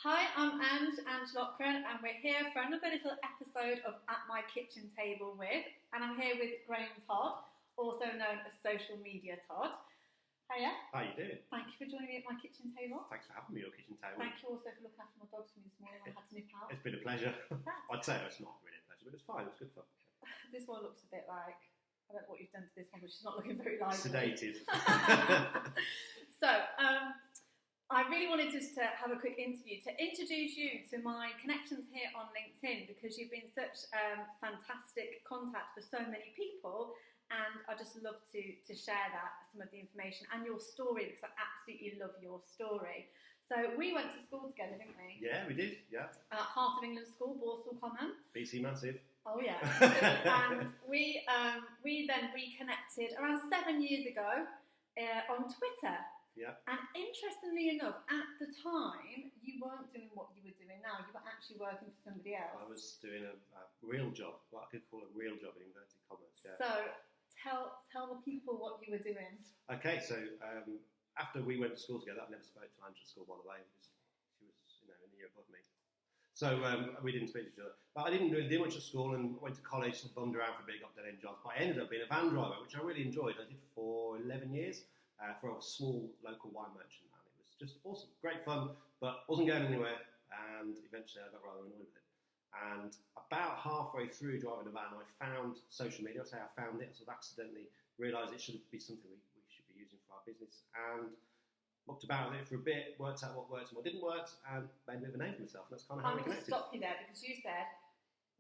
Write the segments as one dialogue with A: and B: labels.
A: Hi, I'm Ange Loughran, and we're here for another little episode of At My Kitchen Table with, and I'm here with Todd, also known as Social Media Todd. Hiya.
B: How you doing?
A: Thank you for joining me at my kitchen table.
B: Thanks for having me at your kitchen table.
A: Thank you also for looking after my dogs for me this morning. I had to nip out.
B: It's been a pleasure. I'd say it's not really a pleasure, but it's fine. It's good fun.
A: This one looks a bit like, I don't know what you've done to this one, but she's not looking very lively.
B: Sedated.
A: So, I really wanted just to have a quick interview to introduce you to my connections here on LinkedIn, because you've been such fantastic contact for so many people, and I just love to share some of the information and your story, because I absolutely love your story. So we went to school together, didn't we?
B: Yeah, we did. Yeah.
A: Heart of England School, Borstal Common.
B: BC Massive.
A: Oh yeah. And we then reconnected around 7 years ago on Twitter.
B: Yeah.
A: And interestingly enough, at the time, you weren't doing what you were doing now. You were actually working for somebody else.
B: I was doing a real job, what I could call a real job in inverted commas. Yeah.
A: So tell the people what you were doing.
B: Okay, so after we went to school together, I never spoke to Ange at school, by the way. She was in the year above me. So we didn't speak to each other. But I didn't really do much at school and went to college and bummed around for a bit, got dead end jobs. But I ended up being a van driver, which I really enjoyed. I did for 11 years. For a small local wine merchant, and it was just awesome, great fun, but wasn't going anywhere, and eventually I got rather annoyed with it. And about halfway through driving a van, I found social media. I say I found it, I sort of accidentally realised it should be something we should be using for our business, and looked about it for a bit, worked out what worked and what didn't work, and made a bit of a name for myself. And that's kind of how we connected.
A: I'm going to stop you there, because you said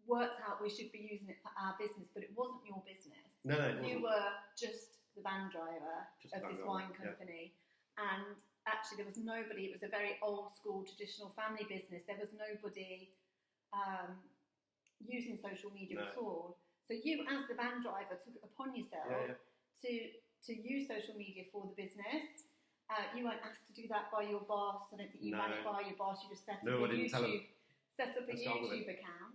A: worked out we should be using it for our business, but it wasn't your business.
B: No, it wasn't.
A: You were just the van driver of this wine company, and actually there was nobody. It was a very old school traditional family business. There was nobody using social media at all. So you, as the van driver, took it upon yourself to use social media for the business. You weren't asked to do that by your boss. I don't think you ran it by your boss. You just set up a YouTube account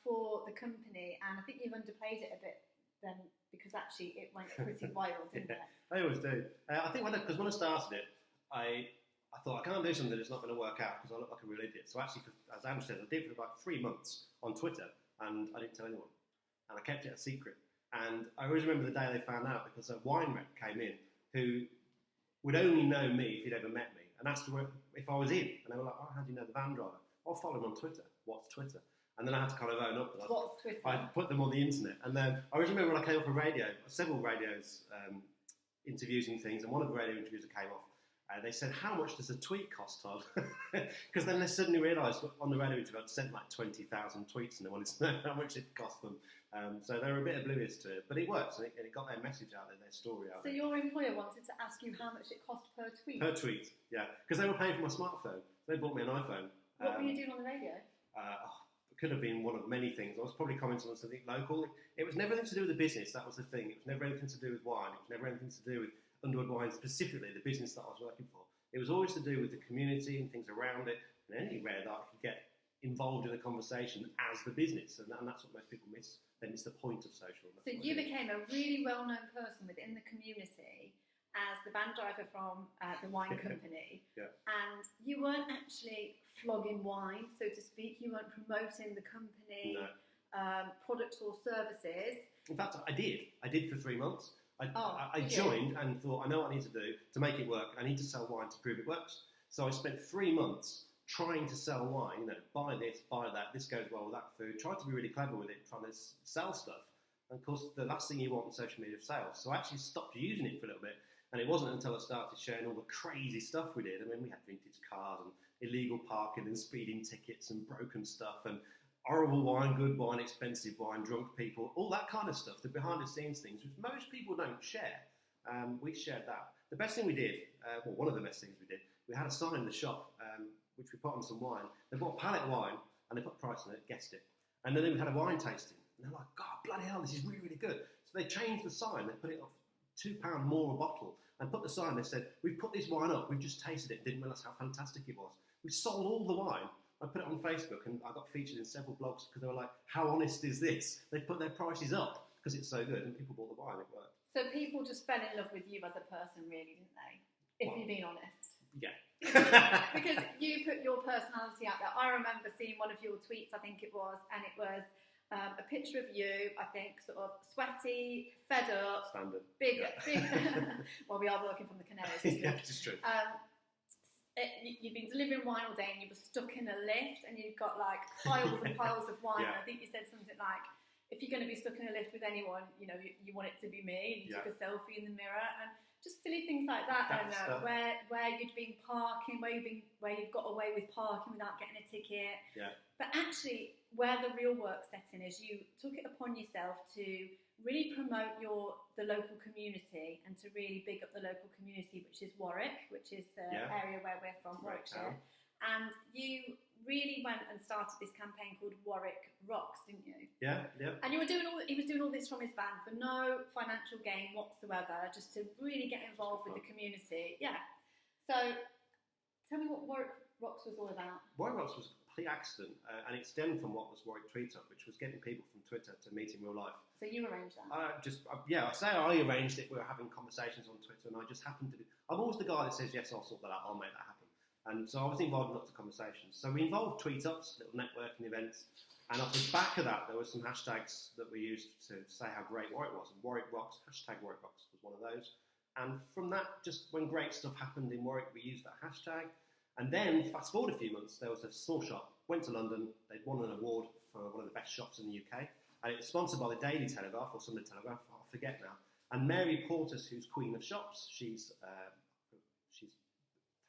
A: for the company, and I think you've underplayed it a bit then, because actually it went pretty wild, didn't it?
B: I always do. I think because when I started it, I thought I can't do something that's not going to work out because I look like a real idiot. So actually, as Ange said, I did it for about 3 months on Twitter, and I didn't tell anyone, and I kept it a secret. And I always remember the day they found out, because a wine rep came in who would only know me if he'd ever met me, and asked if I was in, and they were like, "Oh, how do you know the van driver?" I'll follow him on Twitter. What's Twitter? And then I had to kind of own up.
A: What's Twitter?
B: I put them on the internet. And then I always remember when I came off a radio, several radios, interviews and things, and one of the radio interviews that came off, they said, "How much does a tweet cost, Todd?" Because then they suddenly realised on the radio interview I'd sent like 20,000 tweets, and they wanted to know how much it cost them. So they were a bit oblivious to it. But it worked, and it got their message out there, their story out there.
A: So your employer wanted to ask you how much it cost per tweet?
B: Per tweet, yeah. Because they were paying for my smartphone. They bought me an iPhone.
A: What were you doing on the radio?
B: Could have been one of many things. I was probably commenting on something local. It was never anything to do with the business, that was the thing. It was never anything to do with wine. It was never anything to do with Underwood Wine specifically, the business that I was working for. It was always to do with the community and things around it, and anywhere that I could get involved in a conversation as the business, and that's what most people miss. They miss the point of social.
A: So you became a really well-known person within the community as the van driver from the wine company, and you weren't actually flogging wine, so to speak. You weren't promoting the company products or services.
B: In fact, I did for 3 months. I joined and thought, I know what I need to do to make it work. I need to sell wine to prove it works. So I spent 3 months trying to sell wine, buy this, buy that, this goes well with that food, tried to be really clever with it, trying to sell stuff. And of course, the last thing you want in social media is sales. So I actually stopped using it for a little bit. And it wasn't until I started sharing all the crazy stuff we did. I mean, we had vintage cars and illegal parking and speeding tickets and broken stuff and horrible wine, good wine, expensive wine, drunk people, all that kind of stuff, the behind-the-scenes things, which most people don't share. We shared that. The best thing we did, one of the best things we did, we had a sign in the shop, which we put on some wine. They bought a pallet of wine, and they put a price on it, guessed it. And then we had a wine tasting. And they're like, "God, bloody hell, this is really, really good." So they changed the sign. They put it off £2 more a bottle, and put the sign. They said, "We've put this wine up. We've just tasted it. Didn't realise how fantastic it was." We sold all the wine. I put it on Facebook, and I got featured in several blogs because they were like, "How honest is this?" They put their prices up because it's so good, and people bought the wine. It worked.
A: So people just fell in love with you as a person, really, didn't they? If you're being honest.
B: Yeah.
A: Because you put your your personality out there. I remember seeing one of your tweets, I think it was, and it was a picture of you, I think, sort of sweaty, fed up,
B: standard,
A: big. Well, we are working from the Canaries.
B: Yeah, it's true.
A: You've been delivering wine all day, and you were stuck in a lift, and you've got like piles and piles of wine.
B: Yeah.
A: I think you said something like, if you're going to be stuck in a lift with anyone, you know, you want it to be me. And you took a selfie in the mirror, and just silly things like that. And where you'd been parking, where you'd got away with parking without getting a ticket.
B: Yeah.
A: But actually, where the real work set in is you took it upon yourself to really promote the local community and to really big up the local community, which is Warwick, which is the area where we're from, Warwickshire. And you really went and started this campaign called Warwick Rocks, didn't you?
B: Yeah.
A: And he was doing all this from his van for no financial gain whatsoever, just to really get involved with the community. Yeah. So tell me what Warwick Rocks was all about.
B: Warwick Rocks was a complete accident, and it stemmed from what was Warwick Tweet Up, which was getting people from Twitter to meet in real life.
A: So you arranged that?
B: I say I arranged it. We were having conversations on Twitter, and I just happened to be. I'm always the guy that says, yes, I'll sort that out, I'll make that happen. And so I was involved in lots of conversations. So we involved tweet-ups, little networking events, and off the back of that, there were some hashtags that we used to say how great Warwick was. And Warwick Rocks, hashtag Warwick Rocks was one of those. And from that, just when great stuff happened in Warwick, we used that hashtag. And then, fast forward a few months, there was a small shop, went to London, they'd won an award for one of the best shops in the UK, and it was sponsored by the Daily Telegraph, or Sunday Telegraph, I forget now. And Mary Portas, who's Queen of Shops, she's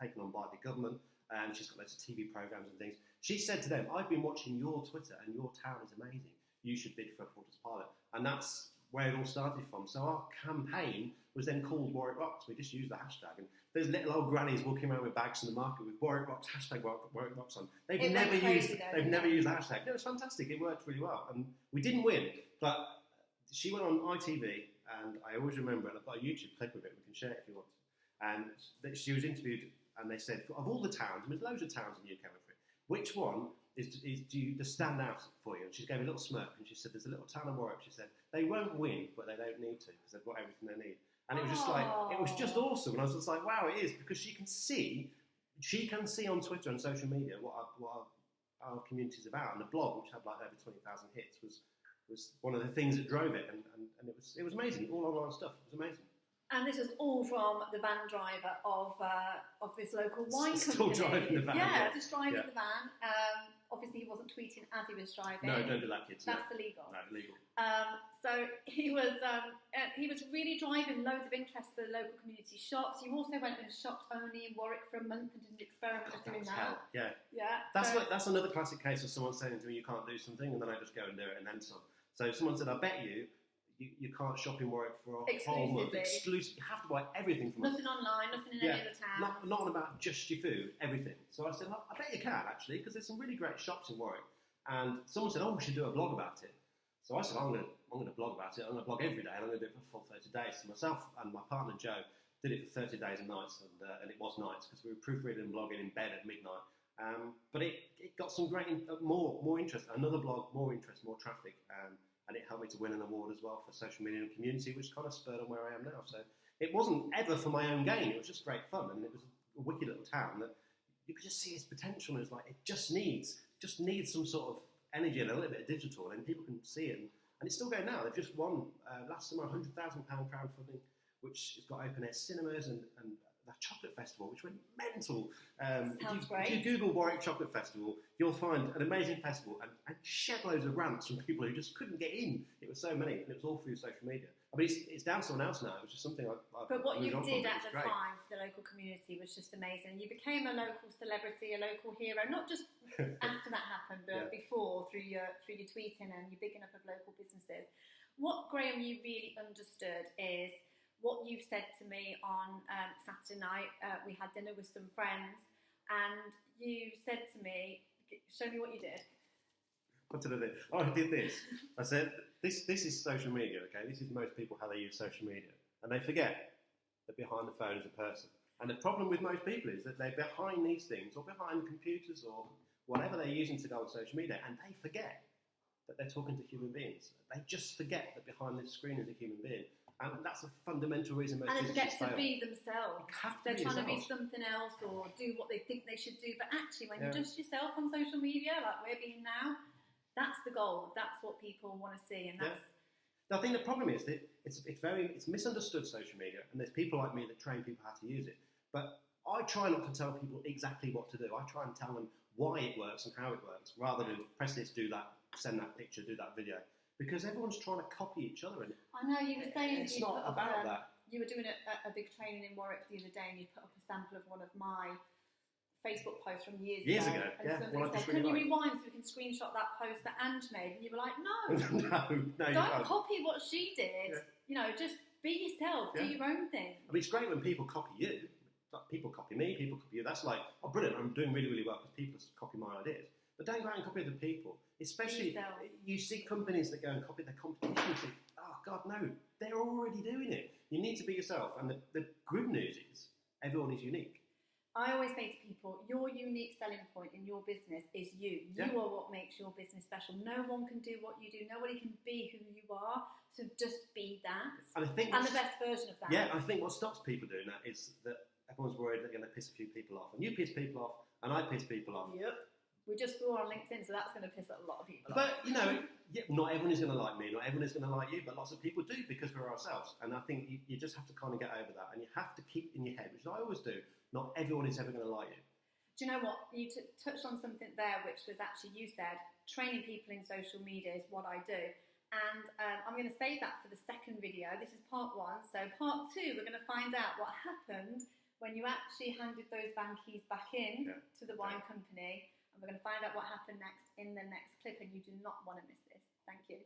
B: taken on by the government, and she's got loads of TV programmes and things. She said to them, I've been watching your Twitter, and your town is amazing. You should bid for a Porter's Pilot. And that's where it all started from. So our campaign was then called Warwick Rocks. We just used the hashtag. And there's little old grannies walking around with bags in the market with Warwick Rocks, hashtag Warwick Rocks on. They've never used the hashtag. It was fantastic. It worked really well. And we didn't win, but she went on ITV, and I always remember, and I've got a YouTube clip of it, we can share it if you want to. And she was interviewed, and they said, of all the towns, there's loads of towns in the UK, which one do you stand out for you? And she gave a little smirk, and she said, there's a little town of Warwick. She said, they won't win, but they don't need to, because they've got everything they need. And it was just like, it was just awesome. And I was just like, wow, it is, because she can see on Twitter and social media what our community is about. And the blog, which had like over 20,000 hits, was one of the things that drove it. And it was amazing, all online stuff. It was amazing.
A: And this was all from the van driver of this local wine company.
B: Still driving the van.
A: Yeah, just driving the van. Obviously, he wasn't tweeting as he was driving.
B: No, don't do that, kids.
A: That's illegal.
B: No, illegal.
A: So he was really driving loads of interest to the local community shops. You also went and shopped only in Warwick for a month and did an experiment of doing that.
B: Yeah.
A: Yeah.
B: That's another classic case of someone saying to me, you can't do something, and then I just go and do it, and then some. So someone said, I bet you can't shop in Warwick for a whole month. Exclusive. You have to buy everything from us.
A: Nothing online, nothing in any other town.
B: Not about just your food, everything. So I said, I bet you can, actually, because there's some really great shops in Warwick. And someone said, we should do a blog about it. So I said, I'm going to blog about it. I'm going to blog every day, and I'm going to do it for full 30 days. So myself and my partner, Joe, did it for 30 days and nights, and it was nights, because we were proofreading and blogging in bed at midnight. But it got some great, more interest. Another blog, more interest, more traffic. And it helped me to win an award as well for social media and community, which kind of spurred on where I am now. So it wasn't ever for my own gain. It was just great fun, and it was a wicked little town that you could just see its potential. And it's like, it just needs some sort of energy and a little bit of digital, and then people can see it. And it's still going now. They've just won last summer £100,000 crowdfunding, which has got open air cinemas and the chocolate festival, which went mental.
A: Sounds great.
B: If you Google Warwick Chocolate Festival, you'll find an amazing festival and shed loads of rants from people who just couldn't get in. It was so many, and it was all through social media. I mean, it's down to someone else now. It was just something
A: But what you did at the time for the local community was just amazing. You became a local celebrity, a local hero, not just after that happened, but before, through your tweeting and your bigging up of local businesses. What, Graham, you really understood is what you said to me on Saturday night. We had dinner with some friends, and you said to me, show me what you did.
B: What did I do? Oh, I did this. I said, this is social media, okay? This is most people how they use social media. And they forget that behind the phone is a person. And the problem with most people is that they're behind these things, or behind computers, or whatever they're using to go on social media, and they forget that they're talking to human beings. They just forget that behind this screen is a human being. And that's a fundamental reason most
A: and they forget
B: businesses
A: to
B: fail.
A: be themselves. They're
B: be
A: trying to be
B: yourself.
A: something else or do what they think they should do. But actually, when you're just yourself on social media, like we're being now, that's the goal. That's what people want to see. And that's.
B: I think the problem is that it's misunderstood, social media, and there's people like me that train people how to use it. But I try not to tell people exactly what to do. I try and tell them why it works and how it works, rather than press this, do that, send that picture, do that video. Because everyone's trying to copy each other. And
A: I know you were saying
B: it's not about that.
A: You were doing a big training in Warwick the other day, and you put up a sample of one of my Facebook posts from years ago. And somebody said, "Can you rewind so we can screenshot that post that Ange made?" And you were like, "No, don't copy what she did. Yeah. You know, just be yourself, do your own thing."
B: I mean, it's great when people copy you. People copy me, people copy you. That's like, oh, brilliant! I'm doing really, really well because people copy my ideas. But don't go out and copy other people. Especially, you see companies that go and copy their competition and think, oh, God, no, they're already doing it. You need to be yourself. And the good news is, everyone is unique.
A: I always say to people, your unique selling point in your business is you. You are what makes your business special. No one can do what you do. Nobody can be who you are. So just be that. And the best version of that.
B: Yeah, I think what stops people doing that is that everyone's worried they're going to piss a few people off. And you piss people off, and I piss people off.
A: Yep. We just saw on LinkedIn, so that's going to piss a lot of people off.
B: But, you know, not everyone is going to like me, not everyone is going to like you, but lots of people do because we're ourselves. And I think you just have to kind of get over that. And you have to keep in your head, which I always do, not everyone is ever going to like you.
A: Do you know what? You touched on something there, which was actually, you said, training people in social media is what I do. And I'm going to save that for the second video. This is part 1. So part 2, we're going to find out what happened when you actually handed those van keys back in to the wine company. And we're going to find out what happened next in the next clip, and you do not want to miss this. Thank you.